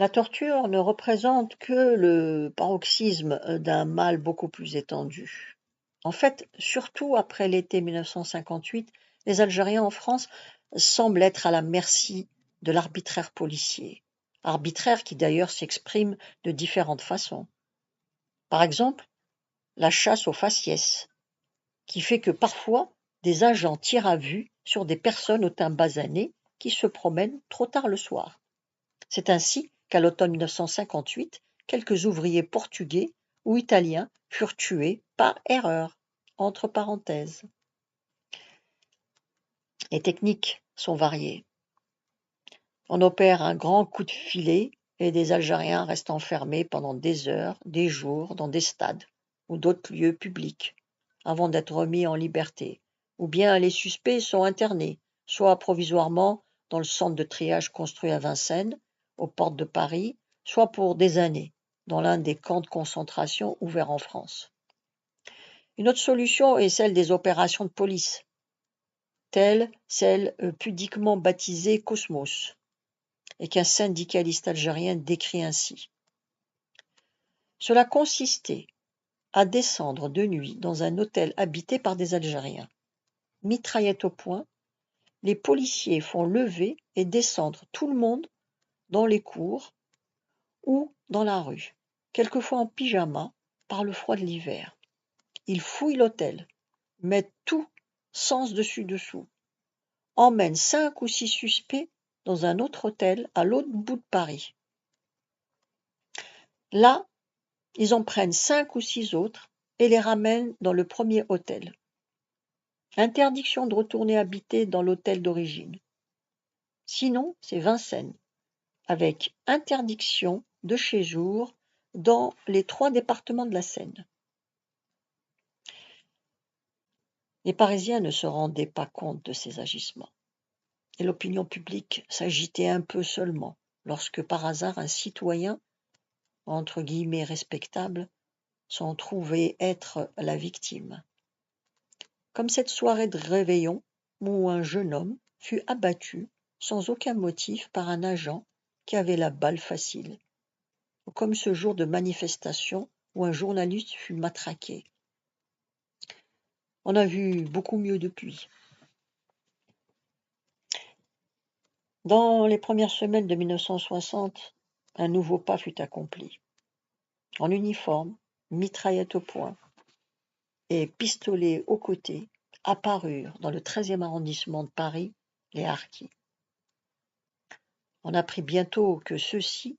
La torture ne représente que le paroxysme d'un mal beaucoup plus étendu. En fait, surtout après l'été 1958, les Algériens en France semblent être à la merci de l'arbitraire policier. Arbitraire qui d'ailleurs s'exprime de différentes façons. Par exemple, la chasse aux faciès, qui fait que parfois des agents tirent à vue sur des personnes au teint basané qui se promènent trop tard le soir. C'est ainsi qu'à l'automne 1958, quelques ouvriers portugais ou italiens furent tués par erreur, entre parenthèses. Les techniques sont variées. On opère un grand coup de filet et des Algériens restent enfermés pendant des heures, des jours, dans des stades ou d'autres lieux publics, avant d'être remis en liberté. Ou bien les suspects sont internés, soit provisoirement dans le centre de triage construit à Vincennes, aux portes de Paris, soit pour des années, dans l'un des camps de concentration ouverts en France. Une autre solution est celle des opérations de police, telle celle pudiquement baptisée Cosmos, et qu'un syndicaliste algérien décrit ainsi. Cela consistait à descendre de nuit dans un hôtel habité par des Algériens. Mitraillette au poing, les policiers font lever et descendre tout le monde dans les cours ou dans la rue, quelquefois en pyjama par le froid de l'hiver. Ils fouillent l'hôtel, mettent tout sens dessus-dessous, emmènent 5 ou 6 suspects dans un autre hôtel à l'autre bout de Paris. Là, ils en prennent 5 ou 6 autres et les ramènent dans le premier hôtel. Interdiction de retourner habiter dans l'hôtel d'origine. Sinon, c'est Vincennes, avec interdiction de séjour dans les 3 départements de la Seine. Les Parisiens ne se rendaient pas compte de ces agissements, et l'opinion publique s'agitait un peu seulement, lorsque par hasard un citoyen, entre guillemets respectable, s'en trouvait être la victime. Comme cette soirée de réveillon où un jeune homme fut abattu sans aucun motif par un agent qui avait la balle facile, ou comme ce jour de manifestation où un journaliste fut matraqué. On a vu beaucoup mieux depuis. Dans les premières semaines de 1960, un nouveau pas fut accompli. En uniforme, mitraillette au poing et pistolet au côté, apparurent dans le 13e arrondissement de Paris les harkis. On apprit bientôt que ceux-ci,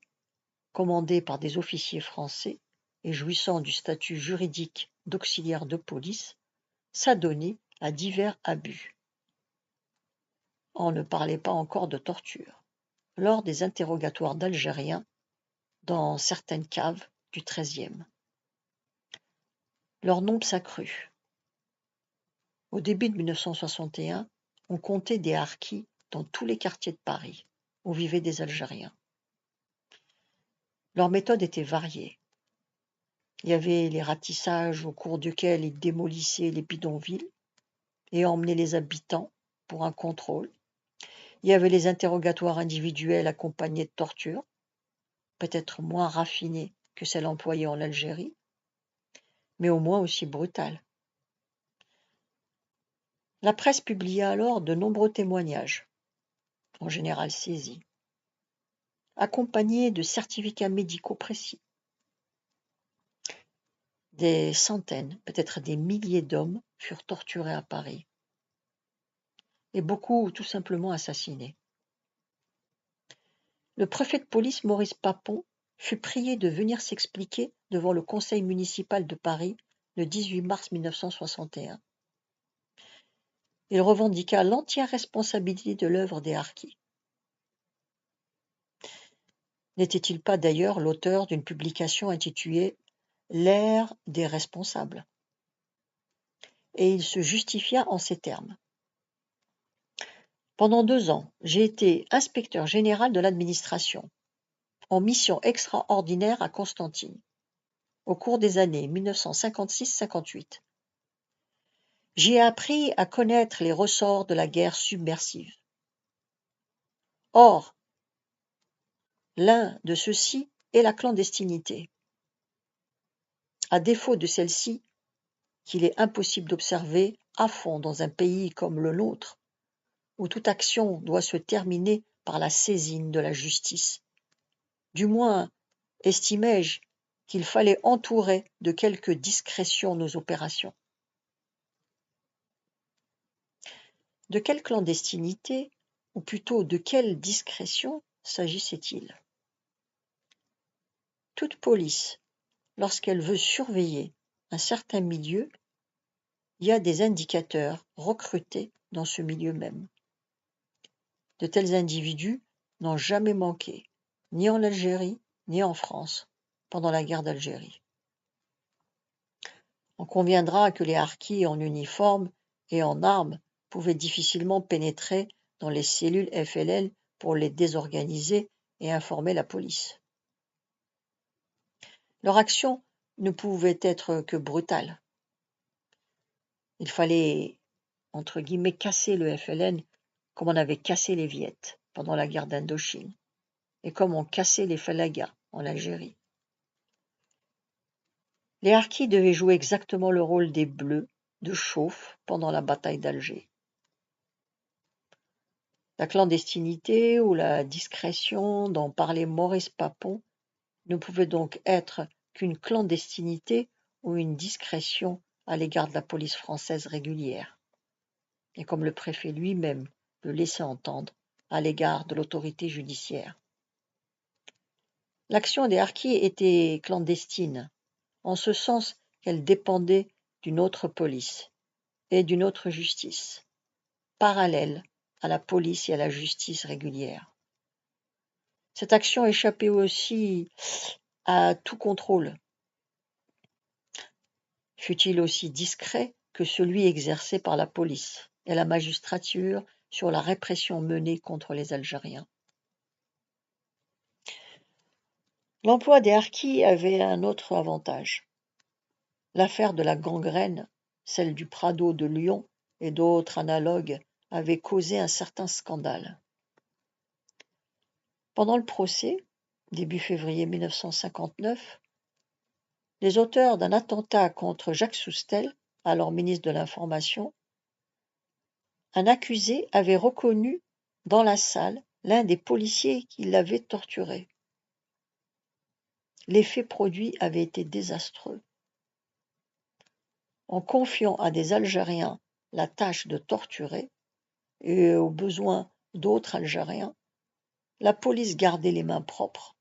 commandés par des officiers français et jouissant du statut juridique d'auxiliaires de police, s'adonnaient à divers abus. On ne parlait pas encore de torture. Lors des interrogatoires d'Algériens dans certaines caves du 13e. Leur nombre s'accrut. Au début de 1961, on comptait des harkis dans tous les quartiers de Paris, où vivaient des Algériens. Leurs méthodes étaient variées. Il y avait les ratissages au cours duquel ils démolissaient les bidonvilles et emmenaient les habitants pour un contrôle. Il y avait les interrogatoires individuels accompagnés de tortures, peut-être moins raffinées que celles employées en Algérie, mais au moins aussi brutales. La presse publia alors de nombreux témoignages, en général saisis, accompagnés de certificats médicaux précis. Des centaines, peut-être des milliers d'hommes furent torturés à Paris, et beaucoup tout simplement assassinés. Le préfet de police Maurice Papon fut prié de venir s'expliquer devant le conseil municipal de Paris le 18 mars 1961. Il revendiqua l'entière responsabilité de l'œuvre des harkis. N'était-il pas d'ailleurs l'auteur d'une publication intitulée « L'ère des responsables » et il se justifia en ces termes. Pendant 2 ans, j'ai été inspecteur général de l'administration, en mission extraordinaire à Constantine, au cours des années 1956-58. J'y ai appris à connaître les ressorts de la guerre submersive. Or, L'un de ceux-ci est la clandestinité. À défaut de celle-ci, qu'il est impossible d'observer à fond dans un pays comme le nôtre, où toute action doit se terminer par la saisine de la justice. Du moins, estimai-je qu'il fallait entourer de quelque discrétion nos opérations. De quelle clandestinité, ou plutôt de quelle discrétion s'agissait-il? Toute police, lorsqu'elle veut surveiller un certain milieu, il y a des indicateurs recrutés dans ce milieu même. De tels individus n'ont jamais manqué, ni en Algérie, ni en France, pendant la guerre d'Algérie. On conviendra que les harkis en uniforme et en armes pouvaient difficilement pénétrer dans les cellules FLN pour les désorganiser et informer la police. Leur action ne pouvait être que brutale. Il fallait, entre guillemets, casser le FLN comme on avait cassé les Viettes pendant la guerre d'Indochine et comme on cassait les Falagas en Algérie. Les harkis devaient jouer exactement le rôle des Bleus de chauffe pendant la bataille d'Alger. La clandestinité ou la discrétion dont parlait Maurice Papon ne pouvait donc être qu'une clandestinité ou une discrétion à l'égard de la police française régulière, et comme le préfet lui-même le laissait entendre, à l'égard de l'autorité judiciaire. L'action des harkis était clandestine, en ce sens qu'elle dépendait d'une autre police et d'une autre justice, parallèle à la police et à la justice régulière. Cette action échappait aussi à tout contrôle, fut-il aussi discret que celui exercé par la police et la magistrature sur la répression menée contre les Algériens. L'emploi des harkis avait un autre avantage. L'affaire de la gangrène, celle du Prado de Lyon et d'autres analogues avait causé un certain scandale. Pendant le procès, début février 1959, les auteurs d'un attentat contre Jacques Soustel, alors ministre de l'Information, un accusé avait reconnu dans la salle l'un des policiers qui l'avait torturé. L'effet produit avait été désastreux. En confiant à des Algériens la tâche de torturer, et au besoin d'autres Algériens, la police gardait les mains propres.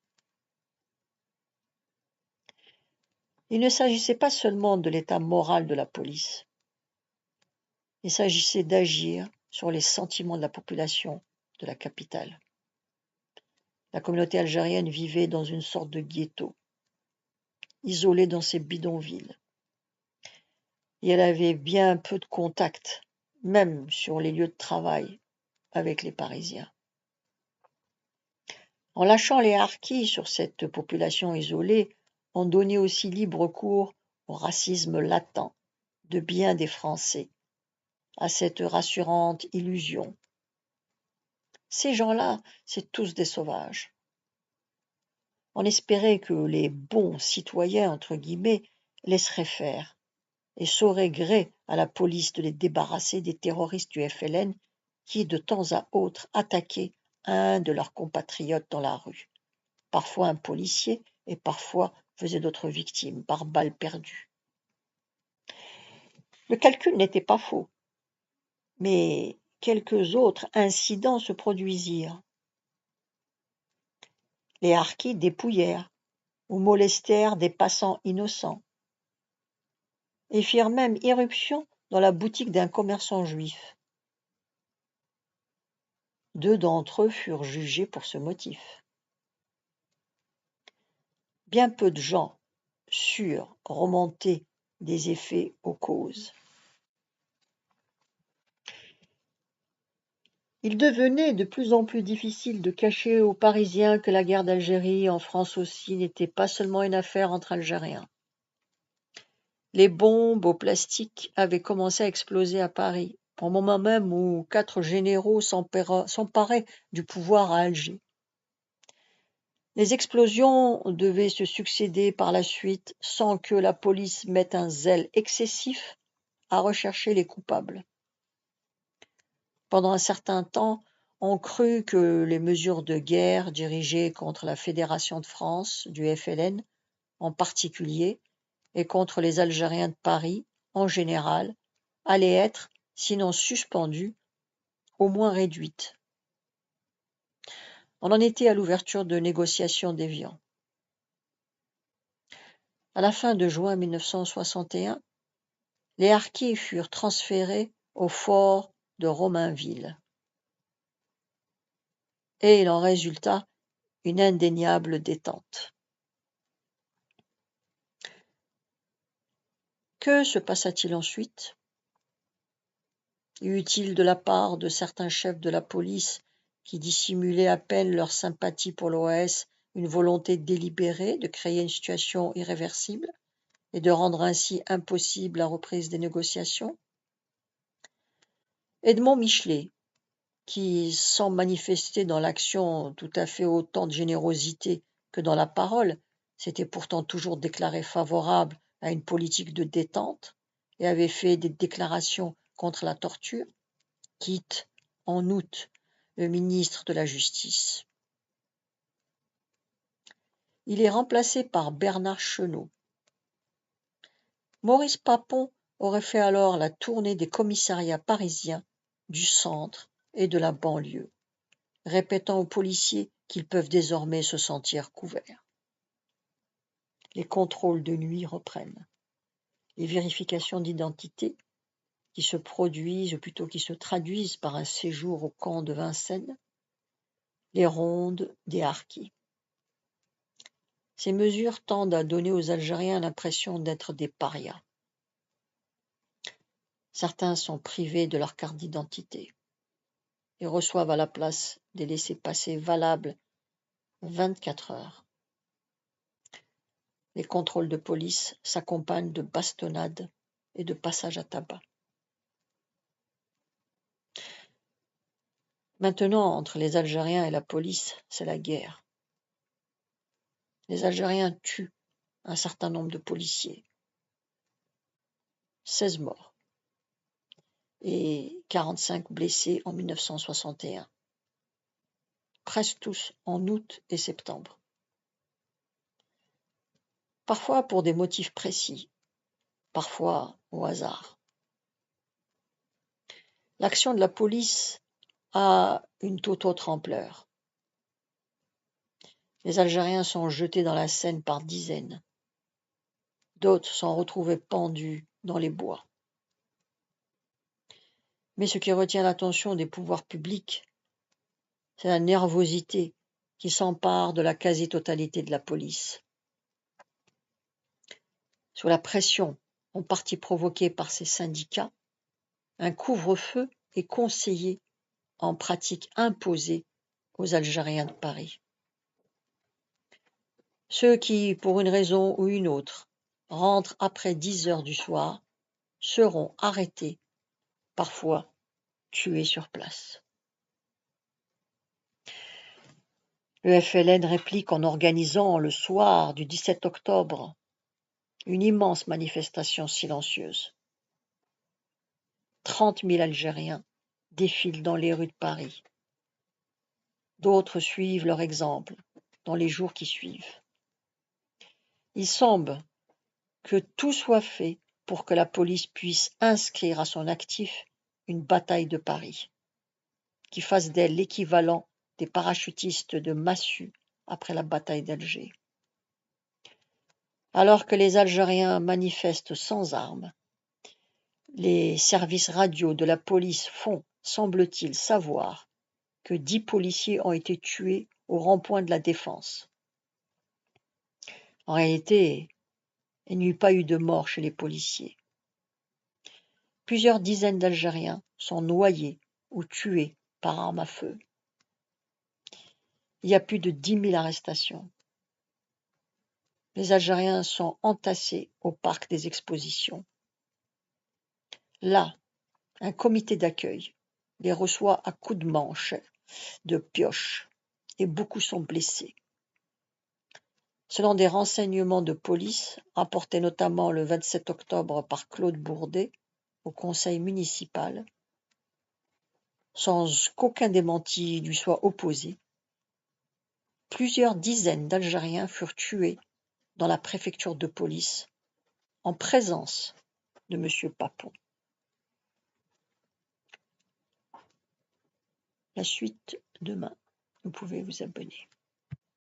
Il ne s'agissait pas seulement de l'état moral de la police. Il s'agissait d'agir sur les sentiments de la population de la capitale. La communauté algérienne vivait dans une sorte de ghetto, isolée dans ses bidonvilles. Et elle avait bien peu de contact, même sur les lieux de travail, avec les Parisiens. En lâchant les harkis sur cette population isolée, on donnait aussi libre cours au racisme latent de bien des Français, à cette rassurante illusion. Ces gens-là, c'est tous des sauvages. On espérait que les bons citoyens, entre guillemets, laisseraient faire et sauraient gré à la police de les débarrasser des terroristes du FLN qui, de temps à autre, attaquaient un de leurs compatriotes dans la rue, parfois un policier et parfois faisaient d'autres victimes par balles perdues. Le calcul n'était pas faux, mais quelques autres incidents se produisirent. Les harkis dépouillèrent ou molestèrent des passants innocents et firent même irruption dans la boutique d'un commerçant juif. 2 d'entre eux furent jugés pour ce motif. Bien peu de gens surent remonter des effets aux causes. Il devenait de plus en plus difficile de cacher aux Parisiens que la guerre d'Algérie, en France aussi, n'était pas seulement une affaire entre Algériens. Les bombes au plastique avaient commencé à exploser à Paris, au moment même où 4 généraux s'emparaient du pouvoir à Alger. Les explosions devaient se succéder par la suite sans que la police mette un zèle excessif à rechercher les coupables. Pendant un certain temps, on crut que les mesures de guerre dirigées contre la Fédération de France, du FLN en particulier, et contre les Algériens de Paris en général, allaient être, sinon suspendues, au moins réduites. On en était à l'ouverture de négociations d'Évian. À la fin de juin 1961, les harkis furent transférés au fort de Romainville. Et il en résulta une indéniable détente. Que se passa-t-il ensuite? Y eut-il de la part de certains chefs de la police qui dissimulaient à peine leur sympathie pour l'OAS une volonté délibérée de créer une situation irréversible et de rendre ainsi impossible la reprise des négociations? Edmond Michelet, qui, sans manifester dans l'action tout à fait autant de générosité que dans la parole, s'était pourtant toujours déclaré favorable à une politique de détente et avait fait des déclarations contre la torture, quitte en août le ministre de la Justice. Il est remplacé par Bernard Chenot. Maurice Papon aurait fait alors la tournée des commissariats parisiens, du centre et de la banlieue, répétant aux policiers qu'ils peuvent désormais se sentir couverts. Les contrôles de nuit reprennent. Les vérifications d'identité, qui se produisent ou plutôt qui se traduisent par un séjour au camp de Vincennes, les rondes des harkis. Ces mesures tendent à donner aux Algériens l'impression d'être des parias. Certains sont privés de leur carte d'identité et reçoivent à la place des laissez-passer valables 24 heures. Les contrôles de police s'accompagnent de bastonnades et de passages à tabac. Maintenant, entre les Algériens et la police, c'est la guerre. Les Algériens tuent un certain nombre de policiers. 16 morts et 45 blessés en 1961. Presque tous en août et septembre. Parfois pour des motifs précis, parfois au hasard. L'action de la police a une toute autre ampleur. Les Algériens sont jetés dans la Seine par dizaines. D'autres sont retrouvés pendus dans les bois. Mais ce qui retient l'attention des pouvoirs publics, c'est la nervosité qui s'empare de la quasi-totalité de la police. Sous la pression, en partie provoquée par ces syndicats, un couvre-feu est conseillé, en pratique imposée, aux Algériens de Paris. Ceux qui, pour une raison ou une autre, rentrent après 10 heures du soir, seront arrêtés, parfois tués sur place. Le FLN réplique en organisant le soir du 17 octobre une immense manifestation silencieuse. 30 000 Algériens défilent dans les rues de Paris. D'autres suivent leur exemple dans les jours qui suivent. Il semble que tout soit fait pour que la police puisse inscrire à son actif une bataille de Paris, qui fasse d'elle l'équivalent des parachutistes de Massu après la bataille d'Alger. Alors que les Algériens manifestent sans armes, les services radio de la police font, semble-t-il, savoir que 10 policiers ont été tués au rond-point de la Défense. En réalité, il n'y eut pas eu de mort chez les policiers. Plusieurs dizaines d'Algériens sont noyés ou tués par arme à feu. Il y a plus de 10 000 arrestations. Les Algériens sont entassés au parc des Expositions. Là, un comité d'accueil les reçoit à coups de manche, de pioche, et beaucoup sont blessés. Selon des renseignements de police rapportés notamment le 27 octobre par Claude Bourdet au conseil municipal, sans qu'aucun démenti lui soit opposé, plusieurs dizaines d'Algériens furent tués dans la préfecture de police en présence de M. Papon. La suite demain. Vous pouvez vous abonner.